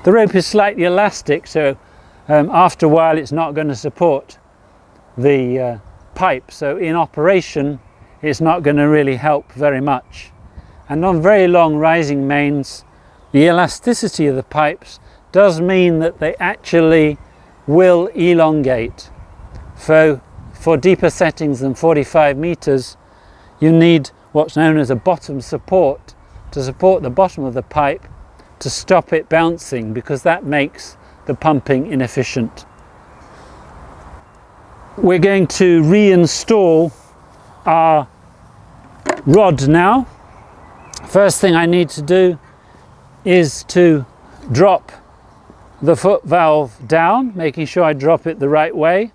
The rope is slightly elastic, so after a while it's not going to support the pipe, so in operation it's not going to really help very much. And on very long rising mains, the elasticity of the pipes does mean that they actually will elongate. So for deeper settings than 45 meters, you need what's known as a bottom support to support the bottom of the pipe to stop it bouncing, because that makes the pumping inefficient. We're going to reinstall our rod now. First thing I need to do is to drop the foot valve down, making sure I drop it the right way.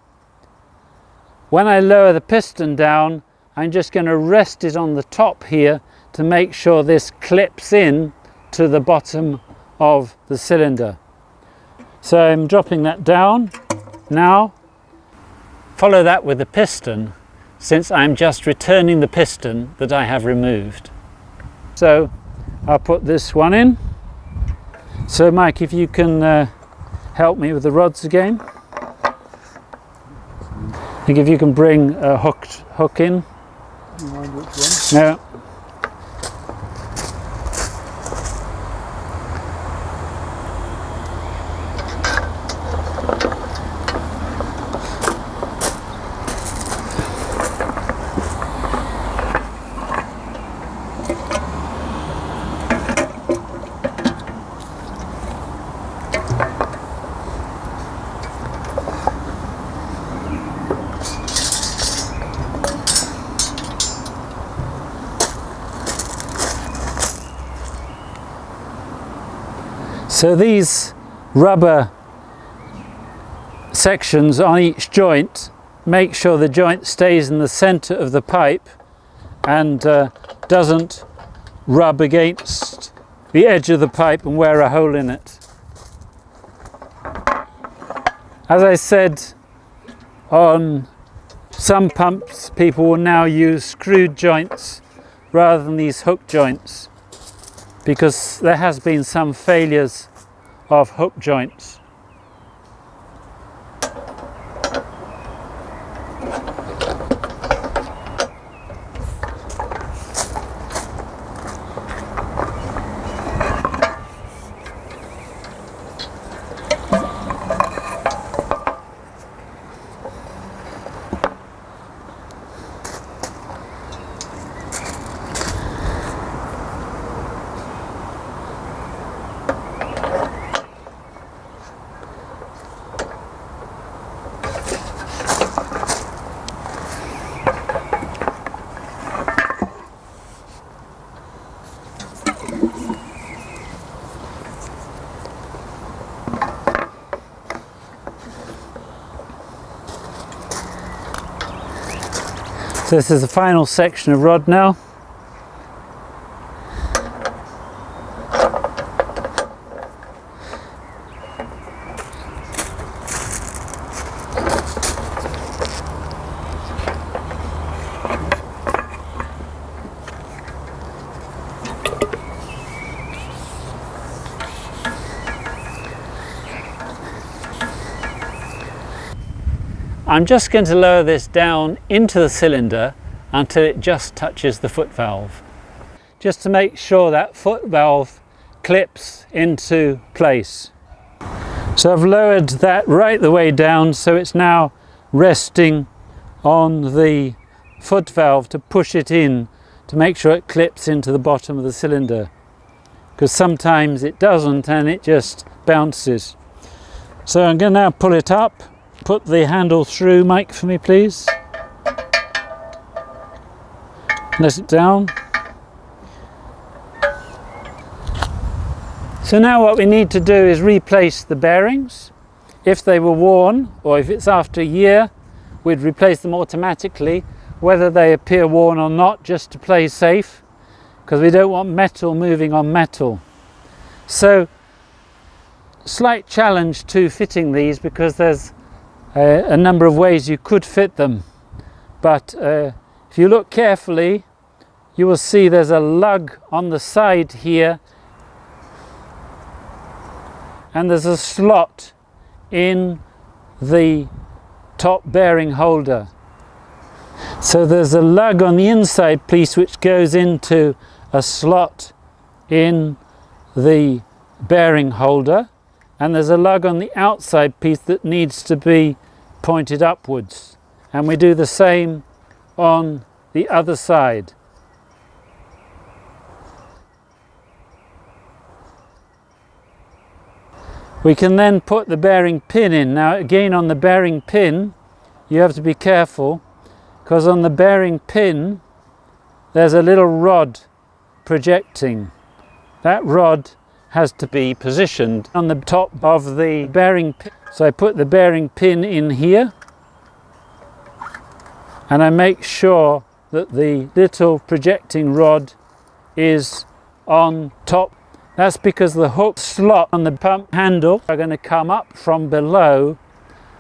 When I lower the piston down, I'm just going to rest it on the top here to make sure this clips in to the bottom of the cylinder. So I'm dropping that down now. Follow that with the piston, since I'm just returning the piston that I have removed. So I'll put this one in. So Mike, if you can help me with the rods again. I think if you can bring a hook in. No. So these rubber sections on each joint make sure the joint stays in the center of the pipe and doesn't rub against the edge of the pipe and wear a hole in it. As I said, on some pumps people will now use screwed joints rather than these hook joints, because there has been some failures of hook joints. So this is the final section of rod now. I'm just going to lower this down into the cylinder until it just touches the foot valve, just to make sure that foot valve clips into place. So I've lowered that right the way down, so it's now resting on the foot valve to push it in to make sure it clips into the bottom of the cylinder, because sometimes it doesn't and it just bounces. So I'm going to now pull it up. Put the handle through, Mike, for me, please. Let it down. So now what we need to do is replace the bearings. If they were worn, or if it's after a year, we'd replace them automatically, whether they appear worn or not, just to play safe, because we don't want metal moving on metal. So, slight challenge to fitting these, because there's a number of ways you could fit them, but if you look carefully you will see there's a lug on the side here. and there's a slot in the top bearing holder. So there's a lug on the inside piece which goes into a slot in the bearing holder, and there's a lug on the outside piece that needs to be pointed upwards, and we do the same on the other side. We can then put the bearing pin in. Now again, on the bearing pin you have to be careful, because on the bearing pin there's a little rod projecting. That rod has to be positioned on the top of the bearing pin. So I put the bearing pin in here, and I make sure that the little projecting rod is on top. That's because the hook slot on the pump handle are going to come up from below,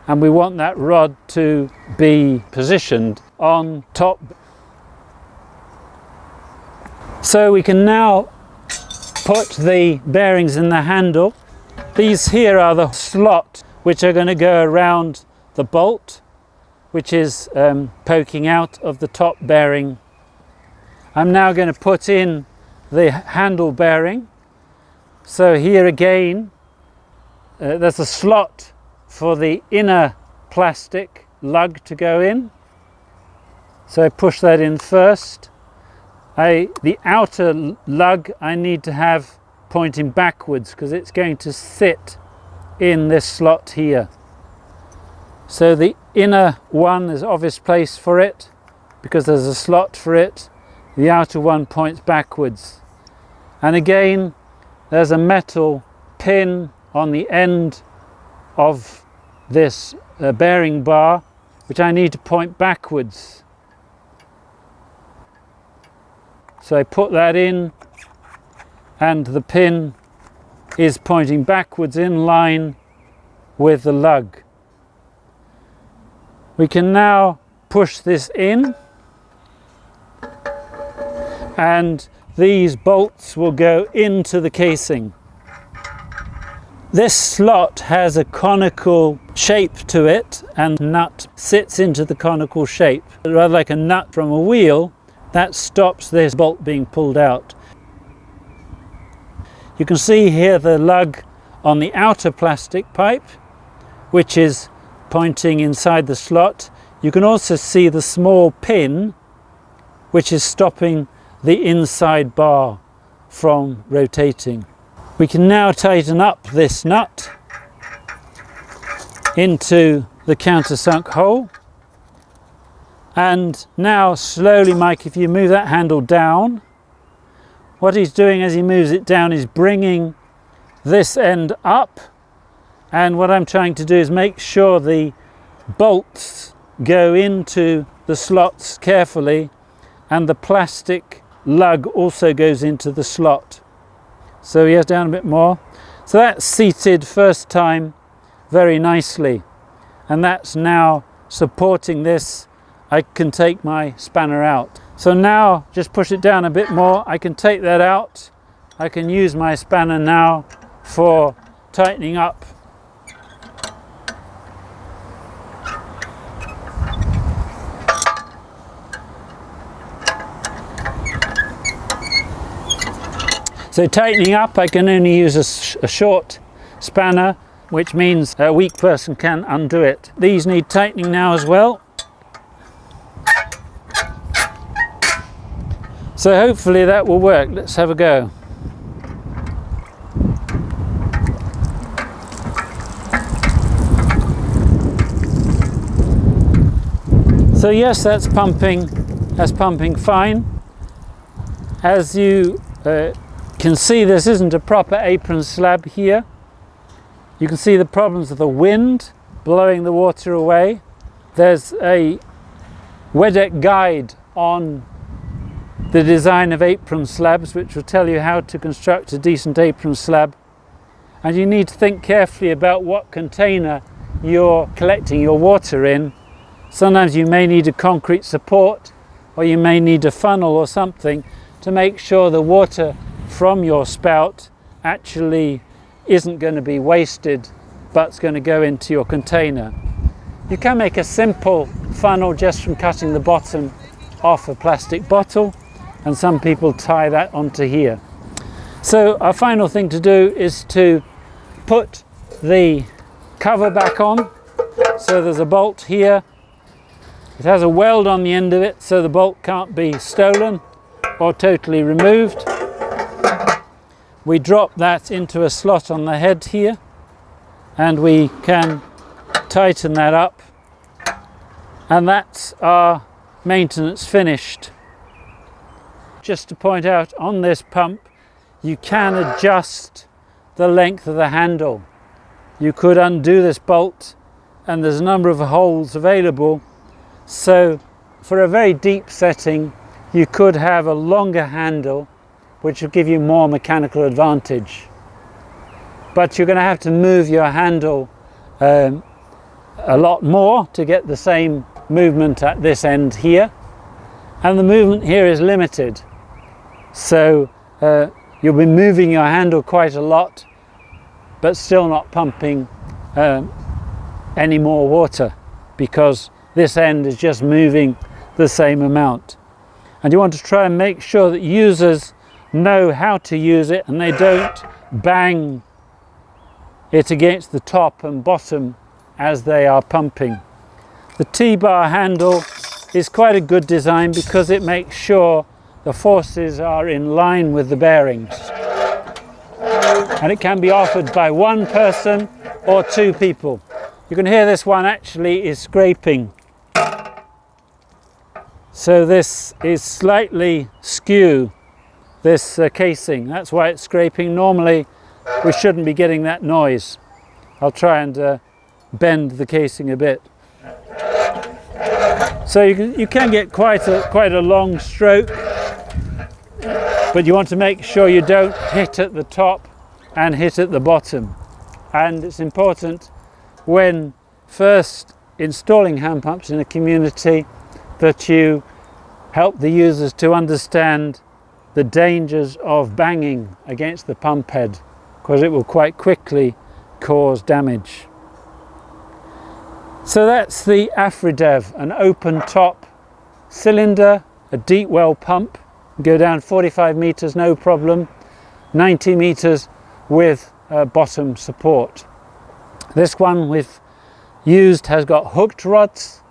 and we want that rod to be positioned on top. So we can now put the bearings in the handle. These here are the slot which are going to go around the bolt, which is poking out of the top bearing. I'm now going to put in the handle bearing. So here again, there's a slot for the inner plastic lug to go in. So I push that in first. The outer lug I need to have pointing backwards, because it's going to sit in this slot here. So the inner one is obvious place for it, because there's a slot for it. The outer one points backwards. And again, there's a metal pin on the end of this bearing bar, which I need to point backwards. So I put that in, and the pin is pointing backwards in line with the lug. We can now push this in, and these bolts will go into the casing. This slot has a conical shape to it, and nut sits into the conical shape, rather like a nut from a wheel. That stops this bolt being pulled out. You can see here the lug on the outer plastic pipe, which is pointing inside the slot. You can also see the small pin, which is stopping the inside bar from rotating. We can now tighten up this nut into the countersunk hole. And now slowly, Mike, if you move that handle down, what he's doing as he moves it down is bringing this end up. And what I'm trying to do is make sure the bolts go into the slots carefully, and the plastic lug also goes into the slot. So he has down a bit more. So that's seated first time very nicely, and that's now supporting this. I can take my spanner out. So now just push it down a bit more. I can take that out. I can use my spanner now for tightening up. So tightening up, I can only use a short spanner, which means a weak person can undo it. These need tightening now as well. So hopefully that will work. Let's have a go. So yes, that's pumping fine. As you can see, this isn't a proper apron slab here. You can see the problems of the wind blowing the water away. There's a WEDEC guide on the design of apron slabs, which will tell you how to construct a decent apron slab. And you need to think carefully about what container you're collecting your water in. Sometimes you may need a concrete support, or you may need a funnel or something to make sure the water from your spout actually isn't going to be wasted, but it's going to go into your container. You can make a simple funnel just from cutting the bottom off a plastic bottle, and some people tie that onto here. So our final thing to do is to put the cover back on. So there's a bolt here. It has a weld on the end of it, so the bolt can't be stolen or totally removed. We drop that into a slot on the head here, and we can tighten that up, and that's our maintenance finished. Just to point out, on this pump you can adjust the length of the handle. You could undo this bolt, and there's a number of holes available, so for a very deep setting you could have a longer handle, which will give you more mechanical advantage. But you're going to have to move your handle a lot more to get the same movement at this end here, and the movement here is limited, so you'll be moving your handle quite a lot but still not pumping any more water, because this end is just moving the same amount. And you want to try and make sure that users know how to use it and they don't bang it against the top and bottom as they are pumping. The T-bar handle is quite a good design because it makes sure the forces are in line with the bearings, and it can be offered by one person or two people. You can hear this one actually is scraping, so this is slightly skew, this casing. That's why it's scraping. Normally we shouldn't be getting that noise. I'll try and bend the casing a bit. So you can get quite a long stroke, but you want to make sure you don't hit at the top and hit at the bottom. And it's important when first installing hand pumps in a community that you help the users to understand the dangers of banging against the pump head, because it will quite quickly cause damage. So that's the Afridev, an open top cylinder, a deep well pump. Go down 45 meters no problem, 90 meters with bottom support. This one we've used has got hooked rods.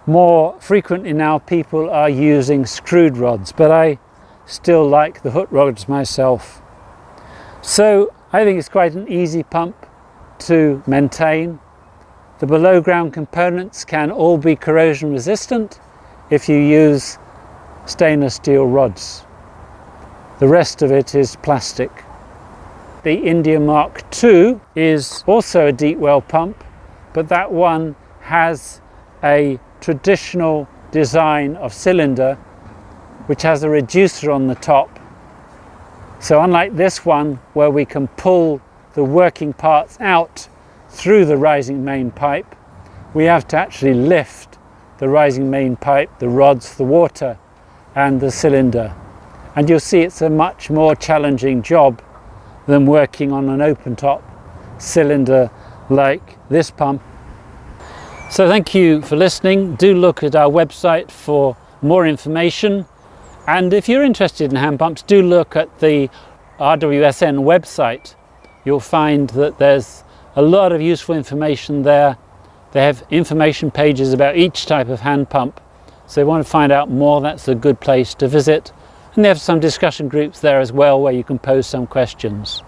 More frequently now people are using screwed rods, but I still like the hooked rods myself. So I think it's quite an easy pump to maintain. The below ground components can all be corrosion resistant if you use stainless steel rods. The rest of it is plastic. The India Mark II is also a deep well pump, but that one has a traditional design of cylinder which has a reducer on the top. So unlike this one where we can pull the working parts out through the rising main pipe, we have to actually lift the rising main pipe, the rods, the water and the cylinder. And you'll see it's a much more challenging job than working on an open top cylinder like this pump. So thank you for listening. Do look at our website for more information, and if you're interested in hand pumps, do look at the RWSN website. You'll find that there's a lot of useful information there. They have information pages about each type of hand pump, so if you want to find out more, that's a good place to visit. And they have some discussion groups there as well where you can pose some questions.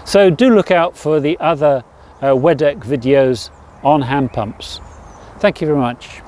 So do look out for the other WEDEC videos on hand pumps. Thank you very much.